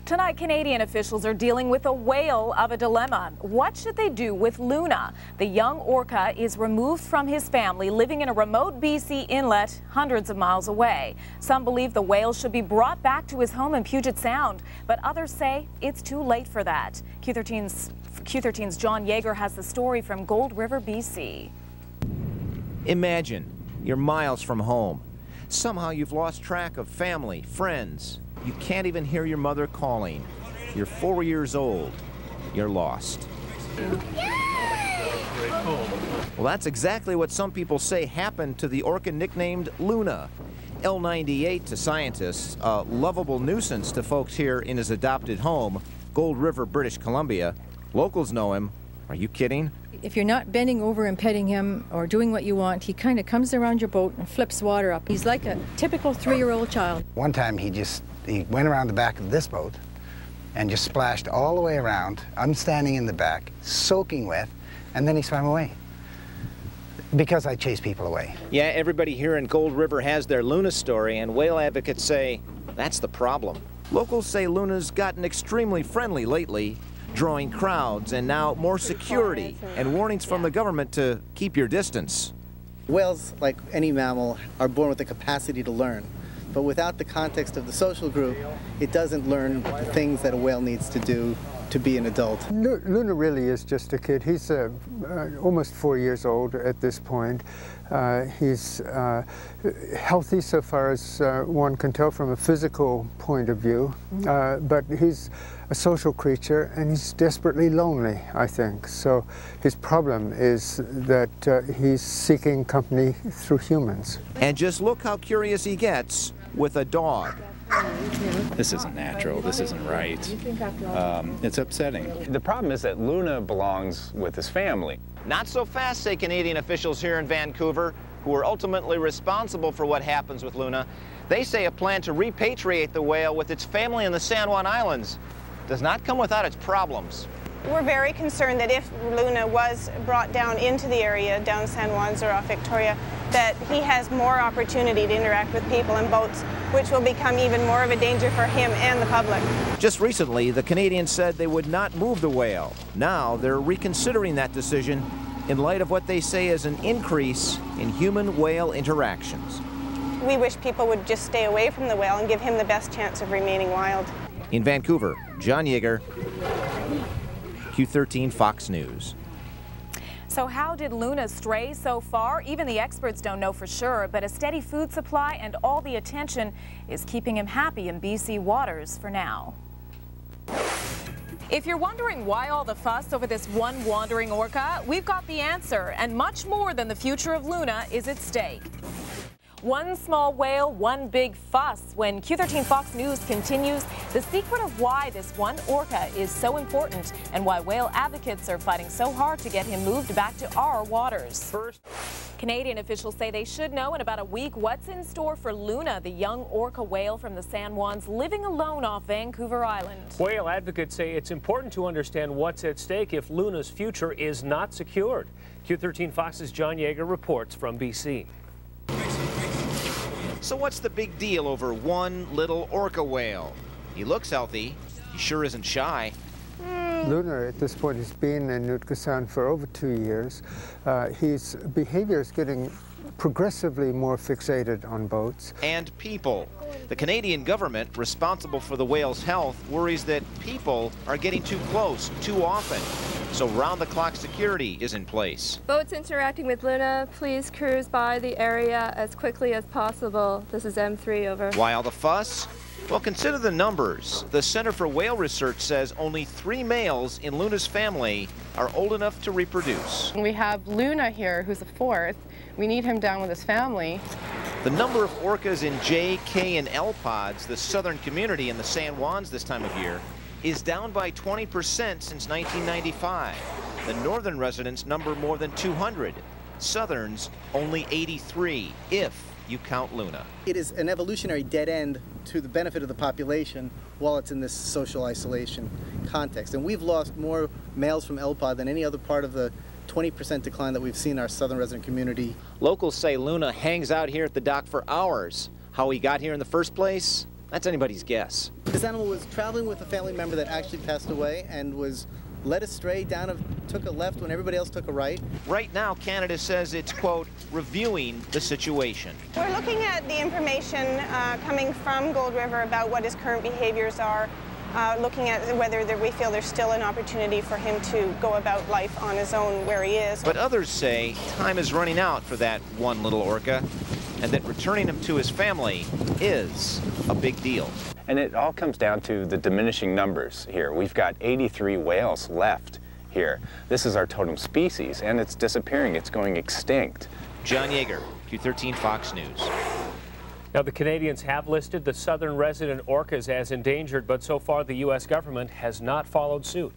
Tonight, Canadian officials are dealing with a whale of a dilemma. What should they do with Luna? The young orca is removed from his family, living in a remote BC inlet hundreds of miles away. Some believe the whale should be brought back to his home in Puget Sound, but others say it's too late for that. Q13's John Yeager has the story from Gold River, BC. Imagine you're miles from home. Somehow you've lost track of family, friends. You can't even hear your mother calling. You're 4 years old. You're lost. Well, that's exactly what some people say happened to the orca nicknamed Luna. L98 to scientists, a lovable nuisance to folks here in his adopted home, Gold River, British Columbia. Locals know him. Are you kidding? If you're not bending over and petting him or doing what you want, he kind of comes around your boat and flips water up. He's like a typical 3-year-old child. One time he went around the back of this boat and just splashed all the way around. I'm standing in the back, soaking wet, and then he swam away. Because I chase people away. Yeah, everybody here in Gold River has their Luna story, and whale advocates say that's the problem. Locals say Luna's gotten extremely friendly lately, drawing crowds and now more security and warnings from the government to keep your distance. Whales, like any mammal, are born with the capacity to learn. But without the context of the social group, it doesn't learn the things that a whale needs to do to be an adult. Luna really is just a kid. He's almost 4 years old at this point. He's healthy so far as one can tell from a physical point of view, but he's a social creature and he's desperately lonely, I think. So his problem is that he's seeking company through humans. And just look how curious he gets with a dog. This isn't natural, this isn't right. It's upsetting. The problem is that Luna belongs with his family. Not so fast, say Canadian officials here in Vancouver, who are ultimately responsible for what happens with Luna. They say a plan to repatriate the whale with its family in the San Juan Islands does not come without its problems. We're very concerned that if Luna was brought down into the area, down San Juan's or off Victoria, that he has more opportunity to interact with people and boats, which will become even more of a danger for him and the public. Just recently, the Canadians said they would not move the whale. Now they're reconsidering that decision in light of what they say is an increase in human-whale interactions. We wish people would just stay away from the whale and give him the best chance of remaining wild. In Vancouver, John Yeager, Q13 Fox News. So how did Luna stray so far? Even the experts don't know for sure, but a steady food supply and all the attention is keeping him happy in BC waters for now. If you're wondering why all the fuss over this one wandering orca, we've got the answer, and much more than the future of Luna is at stake. One small whale, one big fuss. When Q13 Fox News continues, the secret of why this one orca is so important and why whale advocates are fighting so hard to get him moved back to our waters. First, Canadian officials say they should know in about a week what's in store for Luna, the young orca whale from the San Juans living alone off Vancouver Island. Whale advocates say it's important to understand what's at stake if Luna's future is not secured. Q13 Fox's John Yeager reports from BC. So what's the big deal over one little orca whale? He looks healthy. He sure isn't shy. Luna, at this point, has been in Nootka Sound for over 2 years. His behavior is getting progressively more fixated on boats. And people. The Canadian government, responsible for the whale's health, worries that people are getting too close too often. So round-the-clock security is in place. Boats interacting with Luna, please cruise by the area as quickly as possible. This is M3, over. Why all the fuss? Well, consider the numbers. The Center for Whale Research says only 3 males in Luna's family are old enough to reproduce. We have Luna here, who's the 4th. We need him down with his family. The number of orcas in J, K, and L pods, the southern community in the San Juans this time of year, is down by 20% since 1995. The northern residents number more than 200. Southerns only 83, if you count Luna. It is an evolutionary dead end to the benefit of the population while it's in this social isolation context. And we've lost more males from L-pod than any other part of the 20% decline that we've seen in our southern resident community. Locals say Luna hangs out here at the dock for hours. How he got here in the first place? That's anybody's guess. This animal was traveling with a family member that actually passed away and was led astray took a left when everybody else took a right. Right now, Canada says it's, quote, reviewing the situation. We're looking at the information coming from Gold River about what his current behaviors are, looking at whether we feel there's still an opportunity for him to go about life on his own where he is. But others say time is running out for that one little orca, and that returning him to his family is a big deal. And it all comes down to the diminishing numbers here. We've got 83 whales left here. This is our totem species, and it's disappearing. It's going extinct. John Yeager, Q13 Fox News. Now, the Canadians have listed the southern resident orcas as endangered, but so far the U.S. government has not followed suit.